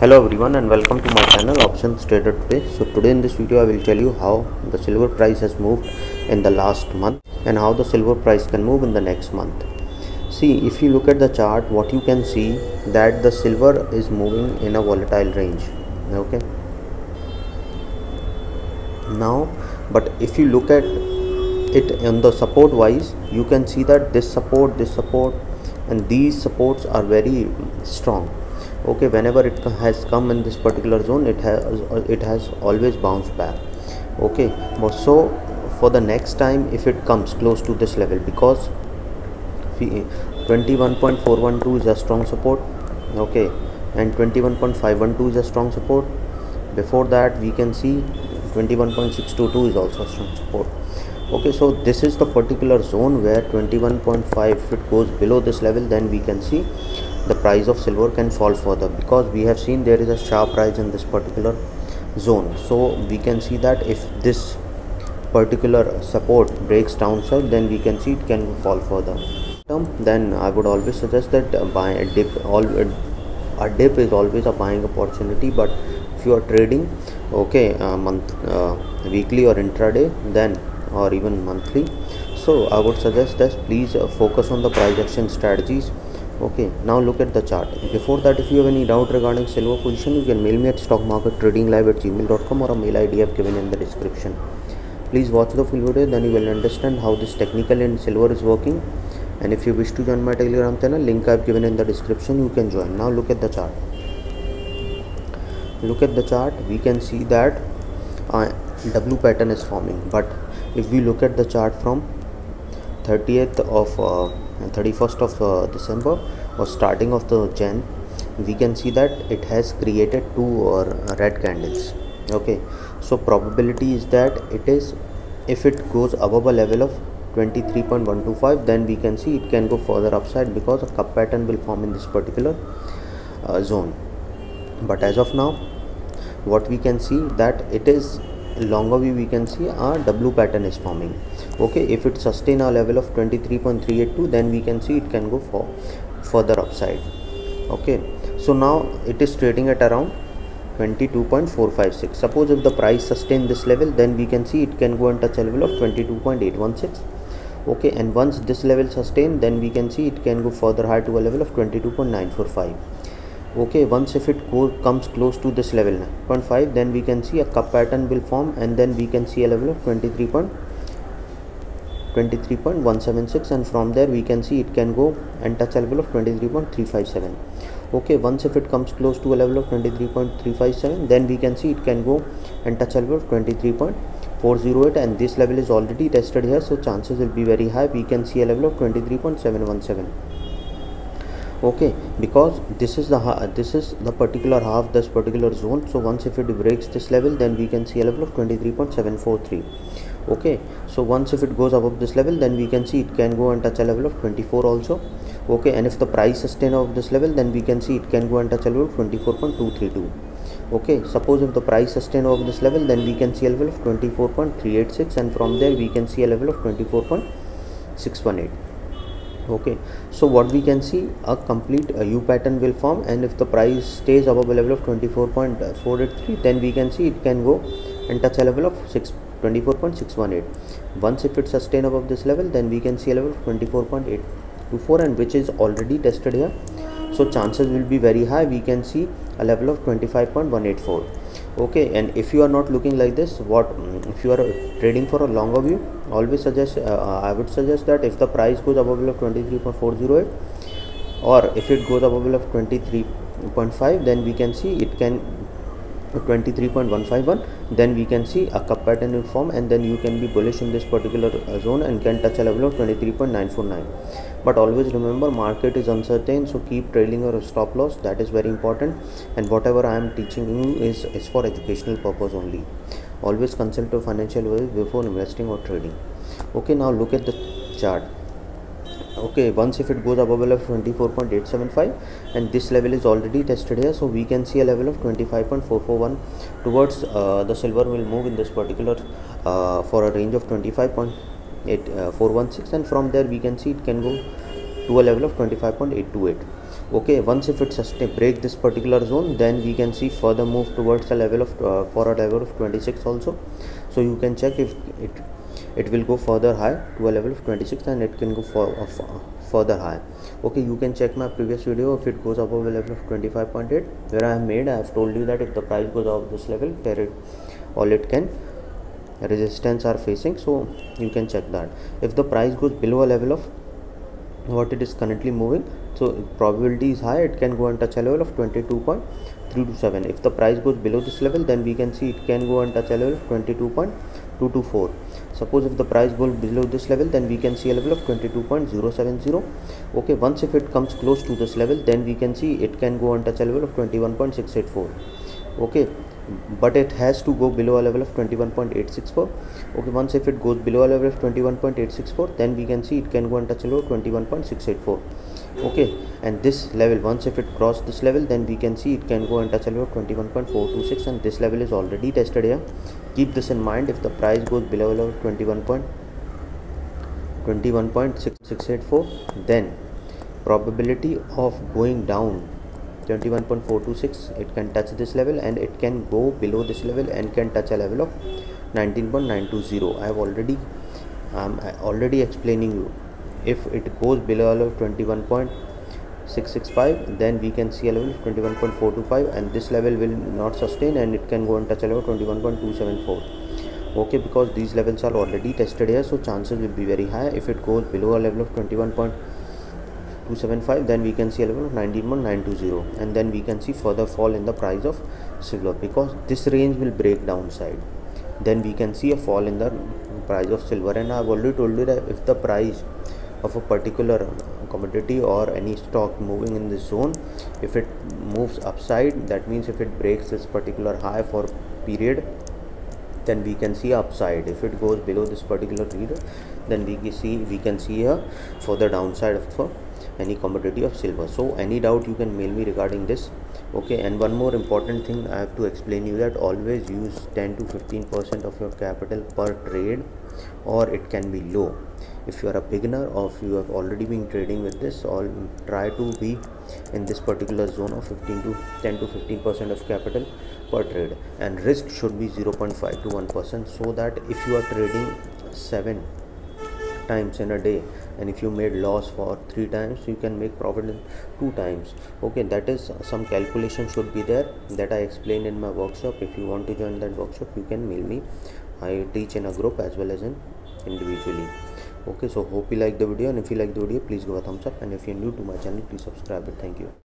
Hello everyone and welcome to my channel Options Trader Today. So today in this video I will tell you how the silver price has moved in the last month and how the silver price can move in the next month. See, if you look at the chart, what you can see that the silver is moving in a volatile range. Okay. Now, but if you look at it on the support wise, you can see that this support and these supports are very strong. Okay, whenever it has come in this particular zone, it has always bounced back. Okay, but so for the next time, if it comes close to this level, because 21.412 is a strong support, okay, and 21.512 is a strong support. Before that we can see 21.622 is also a strong support. Okay, so this is the particular zone where 21.5, if it goes below this level, then we can see the price of silver can fall further, because we have seen there is a sharp rise in this particular zone. So we can see that if this particular support breaks downside, then we can see it can fall further. Then I would always suggest that buy a dip. A dip is always a buying opportunity, but if you are trading, okay, weekly or intraday, then or even monthly, so I would suggest that please focus on the price action strategies. Okay, now look at the chart. Before that, if you have any doubt regarding silver position, you can mail me at stockmarkettradinglive@gmail.com or a mail ID I have given in the description. Please watch the full video, then you will understand how this technical in silver is working. And if you wish to join my Telegram channel, link I have given in the description, you can join. Now look at the chart. Look at the chart, we can see that W pattern is forming. But if we look at the chart from 30th of 31st of December or starting of the Jan, we can see that it has created two red candles. Okay, so probability is that it is, if it goes above a level of 23.125, then we can see it can go further upside, because a cup pattern will form in this particular zone. But as of now, what we can see that it is longer view, we can see a W pattern is forming. Okay, if it sustain a level of 23.382, then we can see it can go for further upside. Okay, so now it is trading at around 22.456. suppose if the price sustain this level, then we can see it can go and touch a level of 22.816. okay, and once this level sustain, then we can see it can go further high to a level of 22.945. okay, once if it comes close to this level 9.5, then we can see a cup pattern will form, and then we can see a level of 23.176, and from there we can see it can go and touch a level of 23.357. okay, once if it comes close to a level of 23.357, then we can see it can go and touch a level of 23.408, and this level is already tested here, so chances will be very high we can see a level of 23.717. okay, because this is the particular half, this particular zone. So once if it breaks this level, then we can see a level of 23.743. okay, so once if it goes above this level, then we can see it can go and touch a level of 24 also. okay, and if the price sustain of this level, then we can see it can go and touch a level of 24.232. okay, suppose if the price sustain of this level, then we can see a level of 24.386, and from there we can see a level of 24.618. okay, so what we can see, a complete U pattern will form, and if the price stays above a level of 24.483, then we can see it can go and touch a level of 24.618. once if it sustain above this level, then we can see a level of 24.824, and which is already tested here, so chances will be very high we can see a level of 25.184. okay, and if you are not looking like this, if you are trading for a longer view, always suggest I would suggest that if the price goes above level of 23.408, or if it goes above level of 23.5, then we can see it can 23.151, then we can see a cup pattern will form, and then you can be bullish in this particular zone and can touch a level of 23.949. but always remember, market is uncertain, so keep trailing your stop loss, that is very important, and whatever I am teaching you is for educational purpose only. Always consult a financial advisor before investing or trading. okay, now look at the chart. okay, once if it goes above a level of 24.875, and this level is already tested here, so we can see a level of 25.441 towards the silver will move in this particular for a range of 25.416, and from there we can see it can go to a level of 25.828. Okay, once if it break this particular zone, then we can see further move towards the level of for a level of 26 also. So you can check if it will go further high to a level of 26, and it can go further high. Okay, you can check my previous video. If it goes above a level of 25.8, where I have told you that if the price goes above this level, where all it can resistance are facing, so you can check that. If the price goes below a level of what it is currently moving, so probability is high, it can go and touch a level of 22.327. if the price goes below this level, then we can see it can go and touch a level of 22.224. suppose if the price goes below this level, then we can see a level of 22.070. okay, once if it comes close to this level, then we can see it can go and touch a level of 21.684. okay, but it has to go below a level of 21.864. okay, once if it goes below a level of 21.864, then we can see it can go and touch a level of 21.684. okay, and this level, once if it cross this level, then we can see it can go and touch a level of 21.426, and this level is already tested here. Keep this in mind. If the price goes below a level of 21.684, then probability of going down 21.426, it can touch this level, and it can go below this level and can touch a level of 19.920. I have already explaining you. If it goes below a level of 21.665, then we can see a level of 21.425, and this level will not sustain, and it can go and touch a level of 21.274. okay, because these levels are already tested here, so chances will be very high. If it goes below a level of 21.275, then we can see a level of 19.920, and then we can see further fall in the price of silver, because this range will break downside. Then we can see a fall in the price of silver. And I have already told you that if the price of a particular commodity or any stock moving in this zone, if it moves upside, that means if it breaks this particular high for period, then we can see upside. If it goes below this particular period, then we can see a further downside for any commodity of silver. So any doubt, you can mail me regarding this. okay, and one more important thing I have to explain you, that always use 10 to 15% of your capital per trade, or it can be low. If you are a beginner, or if you have already been trading with this, or try to be in this particular zone of 10 to 15% of capital per trade, and risk should be 0.5 to 1%, so that if you are trading 7 times in a day, and if you made loss for 3 times, you can make profit in 2 times. okay, that is some calculation should be there, that I explained in my workshop. If you want to join that workshop, you can mail me. I teach in a group as well as in individually. okay, so hope you like the video, and if you like the video, please give a thumbs up, and if you're new to my channel, please subscribe it. Thank you.